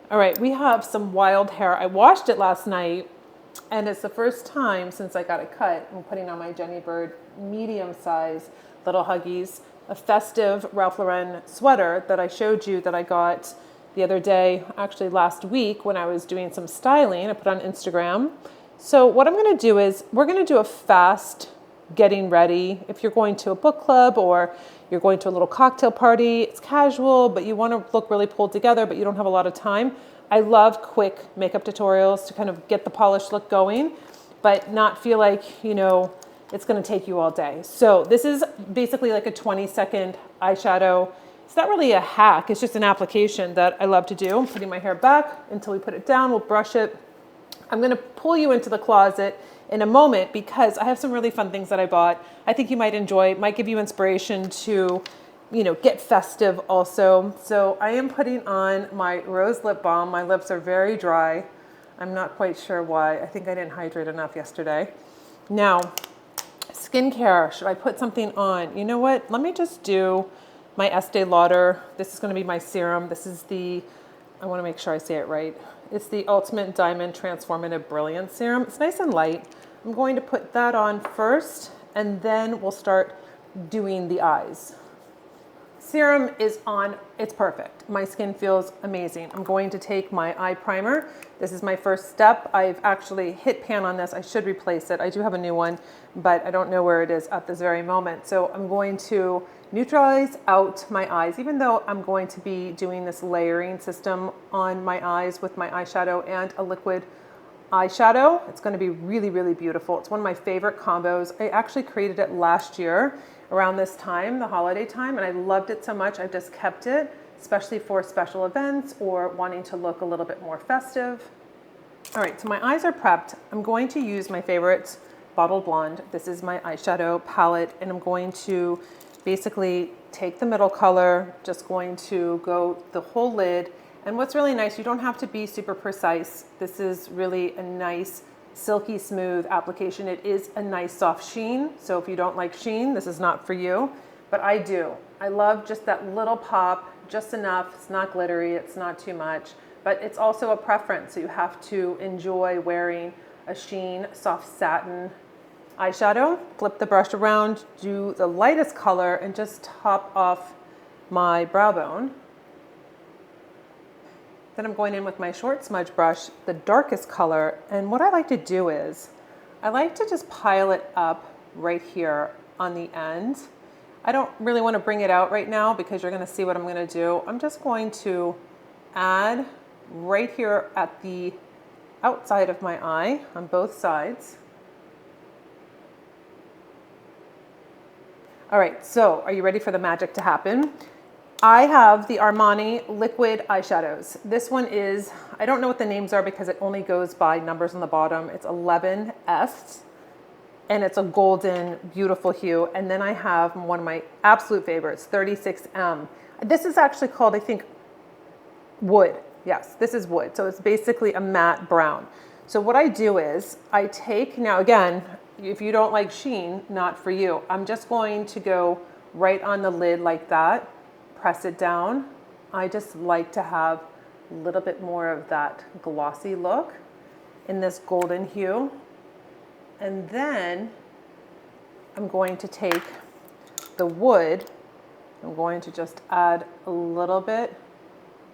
All right, we have some wild hair. I washed it last night, and it's the first time since I got it cut. I'm putting on my Jenny Bird medium size little Huggies, a festive Ralph Lauren sweater that I showed you that I got the other day, actually last week when I was doing some styling. I put on Instagram. So what I'm gonna do is we're gonna do a fast getting ready. If you're going to a book club or you're going to a little cocktail party, it's casual, but you want to look really pulled together, but you don't have a lot of time. I love quick makeup tutorials to kind of get the polished look going, but not feel like, it's going to take you all day. So this is basically like a 20-second eyeshadow. It's not really a hack. It's just an application that I love to do. I'm putting my hair back until we put it down. We'll brush it. I'm going to pull you into the closet in a moment because I have some really fun things that I bought. I think you might enjoy, might give you inspiration to, get festive also. So I am putting on my rose lip balm. My lips are very dry. I'm not quite sure why. I think I didn't hydrate enough yesterday. Now, skincare, should I put something on? You know what? Let me just do my Estee Lauder. This is going to be my serum. This is I want to make sure I say it right. It's the Ultimate Diamond Transformative Brilliance Serum. It's nice and light. I'm going to put that on first, and then we'll start doing the eyes. Serum is on, it's perfect. My skin feels amazing. I'm going to take my eye primer. This is my first step. I've actually hit pan on this. I should replace it. I do have a new one, but I don't know where it is at this very moment. So I'm going to neutralize out my eyes, even though I'm going to be doing this layering system on my eyes with my eyeshadow and a liquid eyeshadow. It's going to be really, really beautiful. It's one of my favorite combos. I actually created it last year around this time, the holiday time, and I loved it so much I've just kept it, especially for special events or wanting to look a little bit more festive. All right, so my eyes are prepped. I'm going to use my favorite Bottled Blonde. This is my eyeshadow palette, and I'm going to basically take the middle color, just going to go the whole lid. And what's really nice, you don't have to be super precise. This is really a nice, silky smooth application. It is a nice soft sheen. So if you don't like sheen, this is not for you, but I do. I love just that little pop, just enough. It's not glittery, it's not too much, but it's also a preference. So you have to enjoy wearing a sheen, soft satin eyeshadow. Flip the brush around, do the lightest color, and just top off my brow bone. Then I'm going in with my short smudge brush, the darkest color, and what I like to do is, I like to just pile it up right here on the end. I don't really want to bring it out right now because you're going to see what I'm going to do. I'm just going to add right here at the outside of my eye on both sides. All right, so are you ready for the magic to happen? I have the Armani liquid eyeshadows. This one is, I don't know what the names are because it only goes by numbers on the bottom. It's 11S, and it's a golden, beautiful hue. And then I have one of my absolute favorites, 36M. This is actually called, I think, Wood. Yes, this is Wood. So it's basically a matte brown. So what I do is I take, now again, if you don't like sheen, not for you. I'm just going to go right on the lid like that. Press it down. I just like to have a little bit more of that glossy look in this golden hue. And then I'm going to take the Wood. I'm going to just add a little bit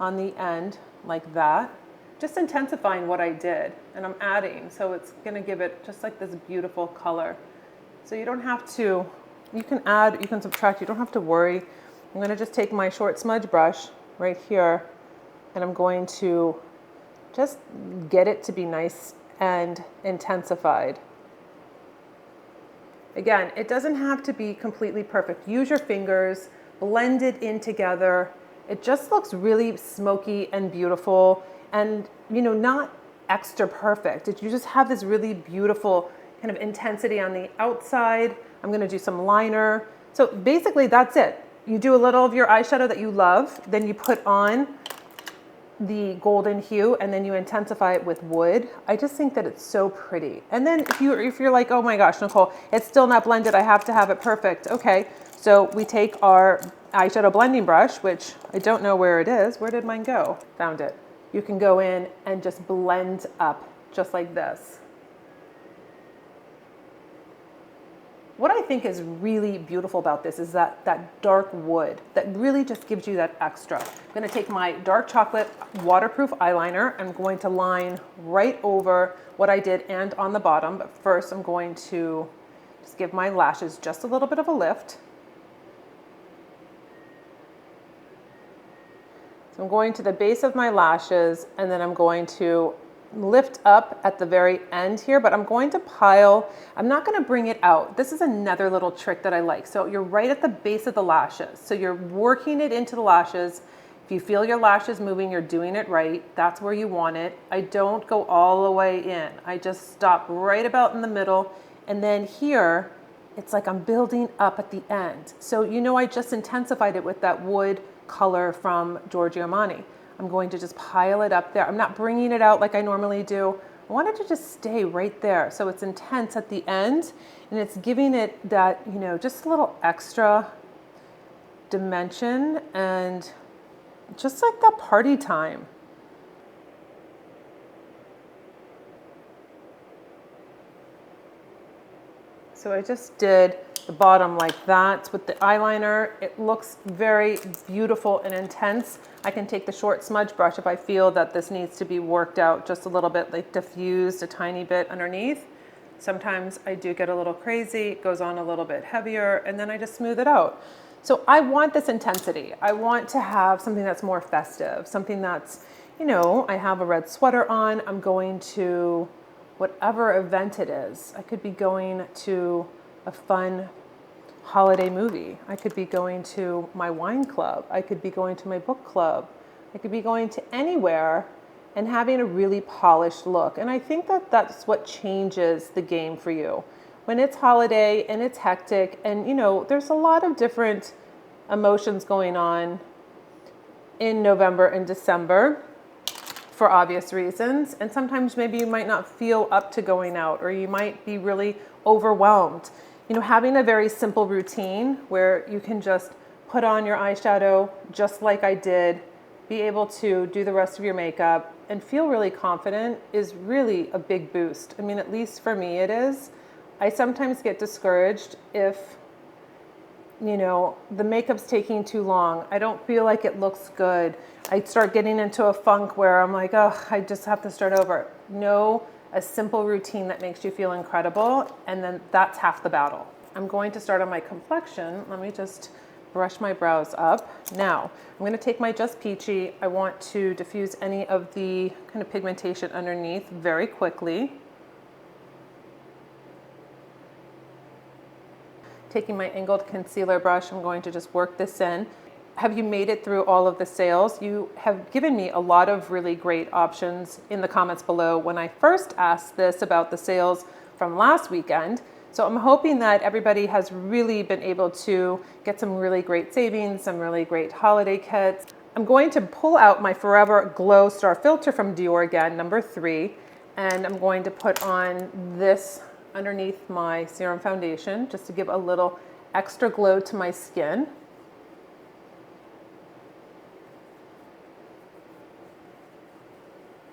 on the end like that, just intensifying what I did. And I'm adding, so it's gonna give it just like this beautiful color. So you don't have to, you can add, you can subtract, you don't have to worry. I'm going to just take my short smudge brush right here, and I'm going to just get it to be nice and intensified. Again, it doesn't have to be completely perfect. Use your fingers, blend it in together. It just looks really smoky and beautiful, and not extra perfect. You just have this really beautiful kind of intensity on the outside. I'm going to do some liner. So basically that's it. You do a little of your eyeshadow that you love, then you put on the golden hue, and then you intensify it with Wood. I just think that it's so pretty. And then if you're like, oh my gosh, Nikol, it's still not blended, I have to have it perfect. Okay, so we take our eyeshadow blending brush, which I don't know where it is. Where did mine go? Found it. you can go in and just blend up just like this. What I think is really beautiful about this is that dark wood that really just gives you that extra. I'm going to take my dark chocolate waterproof eyeliner. I'm going to line right over what I did and on the bottom. But first I'm going to just give my lashes just a little bit of a lift. So I'm going to the base of my lashes, and then I'm going to lift up at the very end here, but I'm going to pile, I'm not going to bring it out. This is another little trick that I like. So you're right at the base of the lashes. So you're working it into the lashes. If you feel your lashes moving, you're doing it right. That's where you want it. I don't go all the way in. I just stop right about in the middle. And then here, it's like I'm building up at the end. So you know I just intensified it with that wood color from Giorgio Armani. I'm going to just pile it up there. I'm not bringing it out like I normally do. I want it to just stay right there. So it's intense at the end, and it's giving it that, you know, just a little extra dimension and just like that party time. So I just did the bottom like that with the eyeliner. It looks very beautiful and intense. I can take the short smudge brush if I feel that this needs to be worked out just a little bit, like diffused a tiny bit underneath. Sometimes I do get a little crazy, it goes on a little bit heavier, and then I just smooth it out. So I want this intensity. I want to have something that's more festive, something that's, you know, I have a red sweater on, I'm going to whatever event it is. I could be going to a fun holiday movie. I could be going to my wine club. I could be going to my book club. I could be going to anywhere and having a really polished look. And I think that that's what changes the game for you. When it's holiday and it's hectic and, you know, there's a lot of different emotions going on in November and December, for obvious reasons. And sometimes maybe you might not feel up to going out, or you might be really overwhelmed. You know, having a very simple routine where you can just put on your eyeshadow just like I did, be able to do the rest of your makeup and feel really confident is really a big boost. I mean, at least for me it is. I sometimes get discouraged if, you know, the makeup's taking too long. I don't feel like it looks good. I start getting into a funk where I'm like, oh, I just have to start over. No, a simple routine that makes you feel incredible, and then that's half the battle. I'm going to start on my complexion. Let me just brush my brows up. Now, I'm going to take my Just Peachy. I want to diffuse any of the kind of pigmentation underneath very quickly. Taking my angled concealer brush, I'm going to just work this in. Have you made it through all of the sales? You have given me a lot of really great options in the comments below when I first asked this about the sales from last weekend. So I'm hoping that everybody has really been able to get some really great savings, some really great holiday kits. I'm going to pull out my Forever Glow Star Filter from Dior again, number 3, and I'm going to put on this underneath my serum foundation just to give a little extra glow to my skin.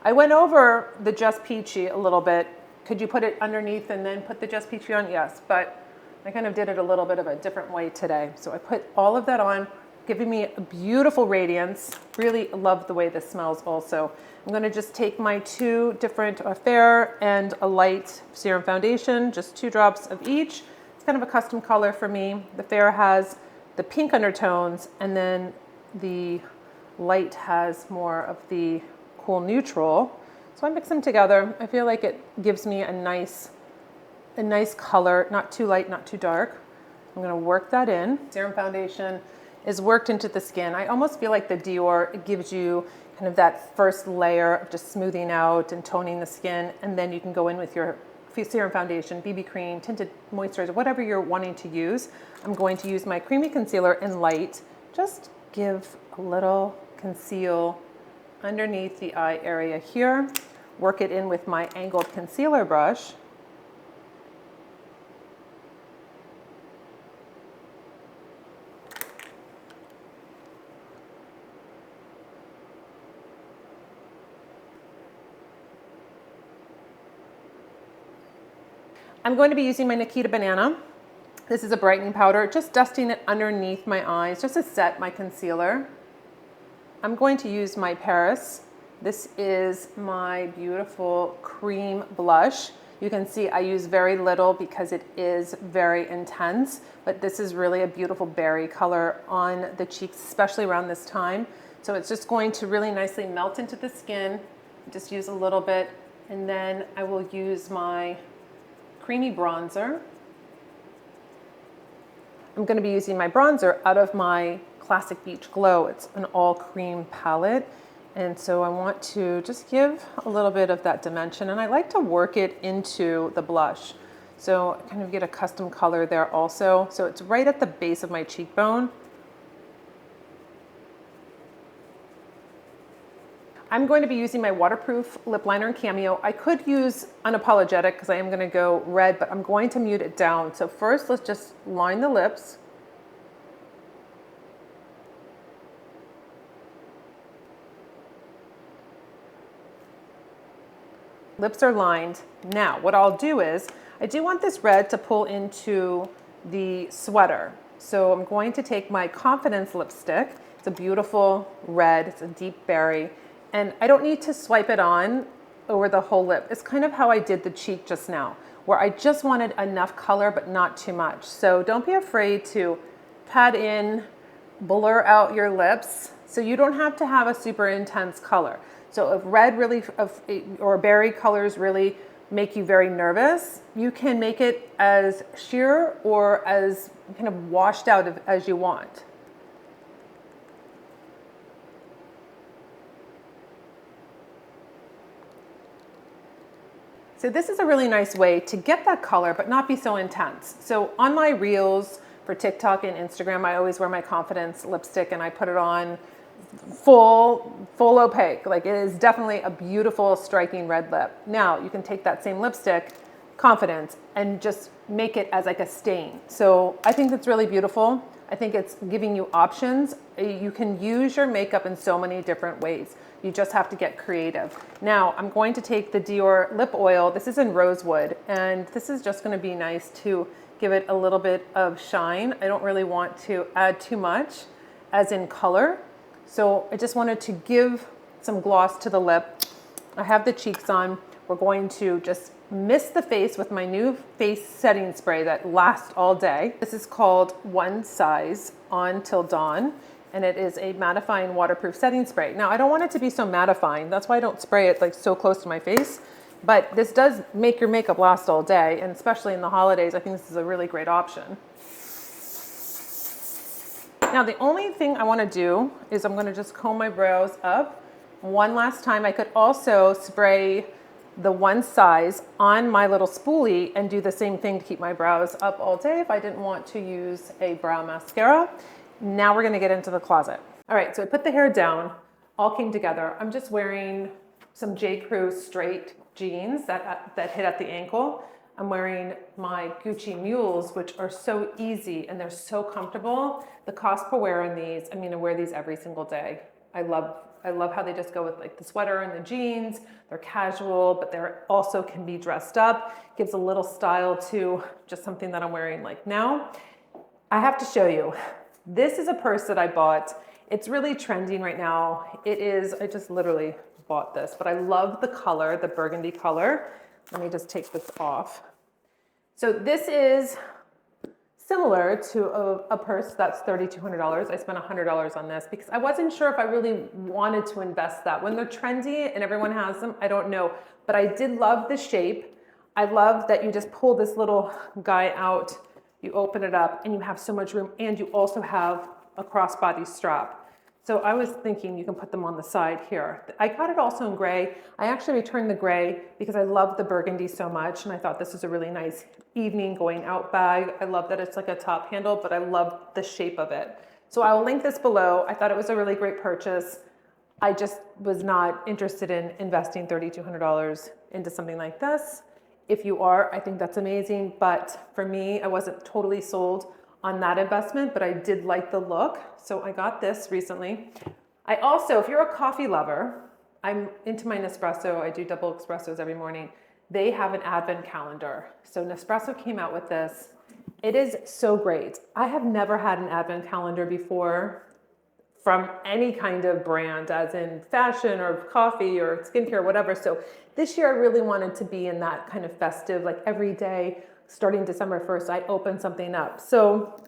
I went over the Just Peachy a little bit. Could you put it underneath and then put the Just Peachy on? Yes, but I kind of did it a little bit of a different way today. So I put all of that on, giving me a beautiful radiance. Really love the way this smells also. I'm going to just take my 2 different, a fair and a light serum foundation, just 2 drops of each. It's kind of a custom color for me. The fair has the pink undertones, and then the light has more of the cool neutral. So I mix them together. I feel like it gives me a nice color, not too light, not too dark. I'm going to work that in. Serum foundation is worked into the skin. I almost feel like the Dior gives you kind of that first layer of just smoothing out and toning the skin, and then you can go in with your serum foundation, BB cream, tinted moisturizer, whatever you're wanting to use. I'm going to use my creamy concealer in light. Just give a little conceal underneath the eye area here. Work it in with my angled concealer brush. I'm going to be using my Nikita Banana. This is a brightening powder, just dusting it underneath my eyes, just to set my concealer. I'm going to use my Paris. This is my beautiful cream blush. You can see I use very little because it is very intense, but this is really a beautiful berry color on the cheeks, especially around this time. So it's just going to really nicely melt into the skin. Just use a little bit, and then I will use my creamy bronzer. I'm going to be using my bronzer out of my Classic Beach Glow. It's an all cream palette. And so I want to just give a little bit of that dimension, and I like to work it into the blush. So I kind of get a custom color there also. So it's right at the base of my cheekbone. I'm going to be using my waterproof lip liner in Cameo. I could use Unapologetic because I am going to go red, but I'm going to mute it down. So first, let's just line the lips. Lips are lined. Now, what I'll do is, I do want this red to pull into the sweater. So I'm going to take my Confidence lipstick. It's a beautiful red, it's a deep berry. And I don't need to swipe it on over the whole lip. It's kind of how I did the cheek just now, where I just wanted enough color, but not too much. So don't be afraid to pat in, blur out your lips. So you don't have to have a super intense color. So if red really, or berry colors really make you very nervous, you can make it as sheer or as kind of washed out as you want. So this is a really nice way to get that color, but not be so intense. So on my reels for TikTok and Instagram, I always wear my Confidence lipstick and I put it on full opaque. Like, it is definitely a beautiful, striking red lip. Now you can take that same lipstick, Confidence, and just make it as like a stain. So I think that's really beautiful. I think it's giving you options. You can use your makeup in so many different ways. You just have to get creative. Now I'm going to take the Dior lip oil. This is in Rosewood, and this is just going to be nice to give it a little bit of shine. I don't really want to add too much as in color. So I just wanted to give some gloss to the lip. I have the cheeks on. We're going to just mist the face with my new face setting spray that lasts all day. This is called One Size On Till Dawn, and it is a mattifying waterproof setting spray. Now I don't want it to be so mattifying. That's why I don't spray it like so close to my face. But this does make your makeup last all day, and especially in the holidays, I think this is a really great option. Now the only thing I want to do is I'm going to just comb my brows up one last time. I could also spray the One Size on my little spoolie and do the same thing to keep my brows up all day if I didn't want to use a brow mascara. Now we're going to get into the closet. All right, so I put the hair down, all came together. I'm just wearing some J. Crew straight jeans that hit at the ankle. I'm wearing my Gucci Mules, which are so easy and they're so comfortable. The cost per wear in these, I mean, I wear these every single day. I love how they just go with like the sweater and the jeans. They're casual, but they're also can be dressed up. Gives a little style to just something that I'm wearing like now. I have to show you. This is a purse that I bought. It's really trending right now. It is, I just literally bought this, but I love the color, the burgundy color. Let me just take this off. So this is similar to a purse that's $3,200. I spent $100 on this because I wasn't sure if I really wanted to invest that. When they're trendy and everyone has them, I don't know. But I did love the shape. I love that you just pull this little guy out, you open it up, and you have so much room, and you also have a crossbody strap. So I was thinking you can put them on the side here. I got it also in gray. I actually returned the gray because I love the burgundy so much, and I thought this is a really nice evening going out bag. I love that it's like a top handle, but I love the shape of it. So I will link this below. I thought it was a really great purchase. I just was not interested in investing $3,200 into something like this. If you are, I think that's amazing. But for me, I wasn't totally sold on that investment, but I did like the look. So I got this recently. I also, if you're a coffee lover, I'm into my Nespresso. I do double espressos every morning. they have an advent calendar. So Nespresso came out with this. It is so great. I have never had an advent calendar before from any kind of brand, as in fashion or coffee or skincare, whatever. So this year I really wanted to be in that kind of festive, like every day, starting December 1st, I open something up. So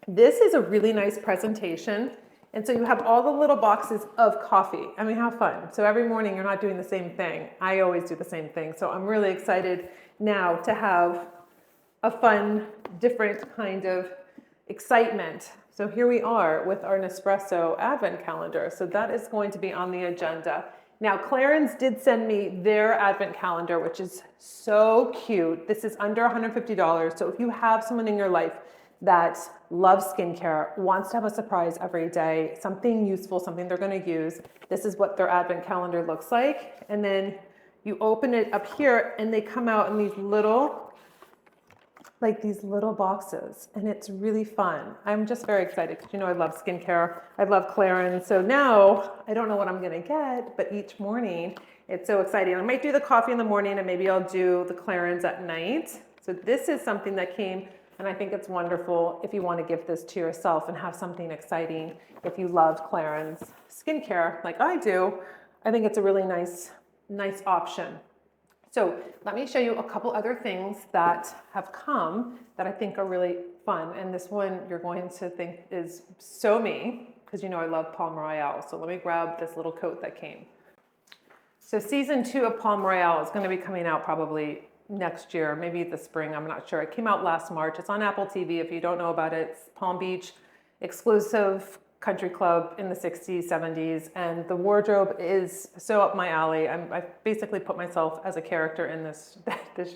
this is a really nice presentation. And so you have all the little boxes of coffee. I mean, how fun. So every morning you're not doing the same thing. I always do the same thing. So I'm really excited now to have a fun, different kind of excitement. So here we are with our Nespresso advent calendar. So that is going to be on the agenda. Now, Clarins did send me their advent calendar, which is so cute. This is under $150. So if you have someone in your life that loves skincare, wants to have a surprise every day, something useful, something they're going to use, this is what their advent calendar looks like. And then you open it up here and they come out in these little boxes, and it's really fun. I'm just very excited because you know I love skincare. I love Clarins. So now I don't know what I'm gonna get, but each morning it's so exciting. I might do the coffee in the morning and maybe I'll do the Clarins at night. So this is something that came, and I think it's wonderful if you want to give this to yourself and have something exciting. If you love Clarins skincare like I do, I think it's a really nice option. So let me show you a couple other things that have come that I think are really fun. And this one you're going to think is so me, because you know I love Palm Royale. So let me grab this little coat that came. So season 2 of Palm Royale is going to be coming out probably next year, maybe the spring, I'm not sure. It came out last March. It's on Apple TV. If you don't know about it, it's Palm Beach exclusive country club in the 60s, 70s, and the wardrobe is so up my alley. I basically put myself as a character in this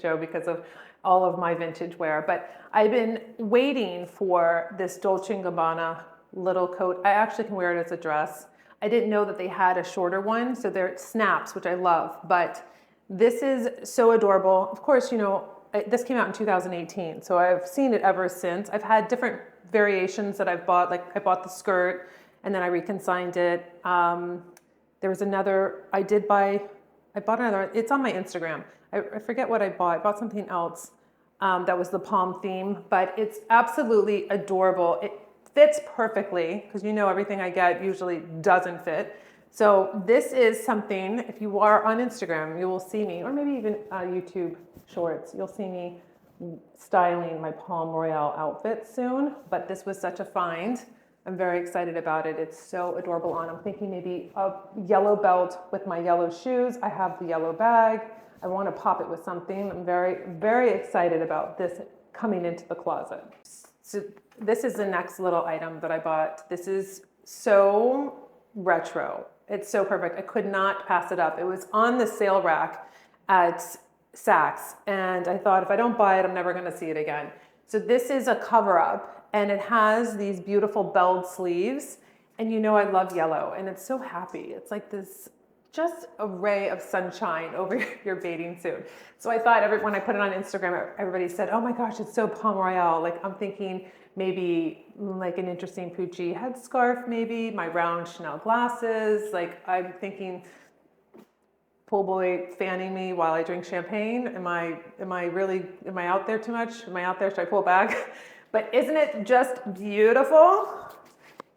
show because of all of my vintage wear. But I've been waiting for this Dolce & Gabbana little coat. I actually can wear it as a dress. I didn't know that they had a shorter one, so they're snaps, which I love. But this is so adorable. Of course, you know, this came out in 2018, so I've seen it ever since. I've had different variations that I've bought, like I bought the skirt and then I reconsigned it. There was another, I bought another, it's on my Instagram. I forget what I bought. I bought something else that was the palm theme, but it's absolutely adorable. It fits perfectly because you know everything I get usually doesn't fit. So this is something, if you are on Instagram, you will see me, or maybe even YouTube shorts, you'll see me styling my Palm Royale outfit soon, but this was such a find. I'm very excited about it. It's so adorable on. I'm thinking maybe a yellow belt with my yellow shoes. I have the yellow bag. I want to pop it with something. I'm very, very excited about this coming into the closet. So this is the next little item that I bought. This is so retro. It's so perfect. I could not pass it up. It was on the sale rack at Saks, and I thought if I don't buy it, I'm never going to see it again. So this is a cover up, and it has these beautiful belled sleeves, and you know I love yellow, and it's so happy. It's like this just a ray of sunshine over your bathing suit. So I thought when I put it on Instagram, everybody said, oh my gosh, it's so Palm Royale. Like I'm thinking maybe like an interesting Pucci headscarf, maybe my round Chanel glasses. Like I'm thinking pool boy fanning me while I drink champagne. Am I out there too much? Am I out there? Should I pull back? But isn't it just beautiful?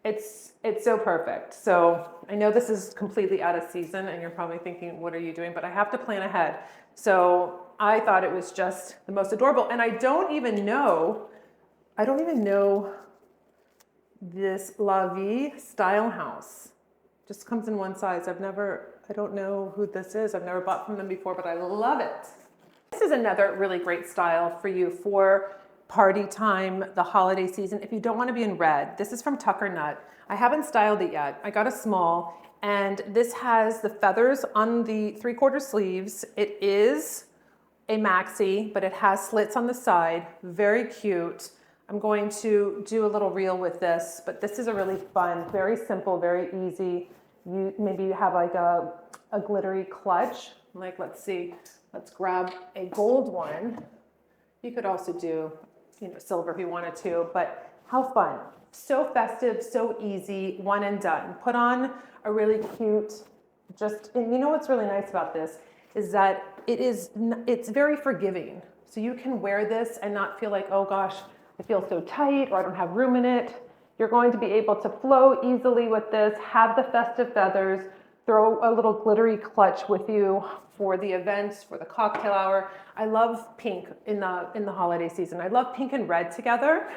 It's so perfect. So I know this is completely out of season and you're probably thinking, what are you doing? But I have to plan ahead. So I thought it was just the most adorable. And I don't even know this La Vie Style House. Just comes in one size. I don't know who this is. I've never bought from them before, but I love it. This is another really great style for you for party time, the holiday season. If you don't want to be in red, this is from Tucker Nut. I haven't styled it yet. I got a small, and this has the feathers on the 3/4 sleeves. It is a maxi, but it has slits on the side. Very cute. I'm going to do a little reel with this, but this is a really fun, very simple, very easy. Maybe you have like a glittery clutch. Like, let's see, let's grab a gold one. You could also do, silver if you wanted to, but how fun. So festive, so easy, one and done. Put on a really cute, and you know what's really nice about this is that it's very forgiving. So you can wear this and not feel like, oh gosh, I feel so tight or I don't have room in it. You're going to be able to flow easily with this, have the festive feathers, throw a little glittery clutch with you for the events, for the cocktail hour. I love pink in the holiday season. I love pink and red together,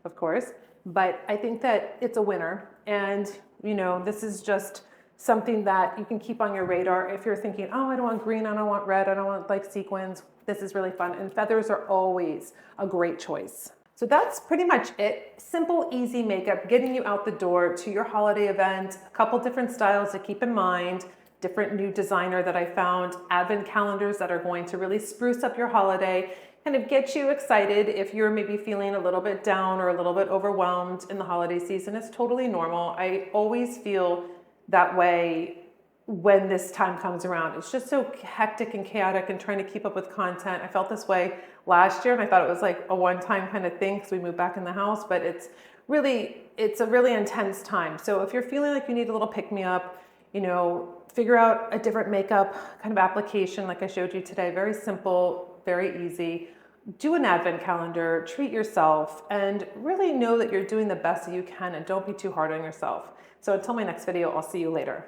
of course, but I think that it's a winner. And you know, this is just something that you can keep on your radar if you're thinking, oh, I don't want green, I don't want red, I don't want like sequins. This is really fun. And feathers are always a great choice. So that's pretty much it. Simple, easy makeup, getting you out the door to your holiday event. A couple different styles to keep in mind, different new designer that I found, advent calendars that are going to really spruce up your holiday, kind of get you excited if you're maybe feeling a little bit down or a little bit overwhelmed in the holiday season. It's totally normal. I always feel that way when this time comes around. It's just so hectic and chaotic and trying to keep up with content. I felt this way last year and I thought it was like a one-time kind of thing because we moved back in the house, but it's a really intense time. So if you're feeling like you need a little pick-me-up, you know, figure out a different makeup kind of application like I showed you today. Very simple, very easy. Do an advent calendar, treat yourself, and really know that you're doing the best that you can and don't be too hard on yourself. So until my next video, I'll see you later.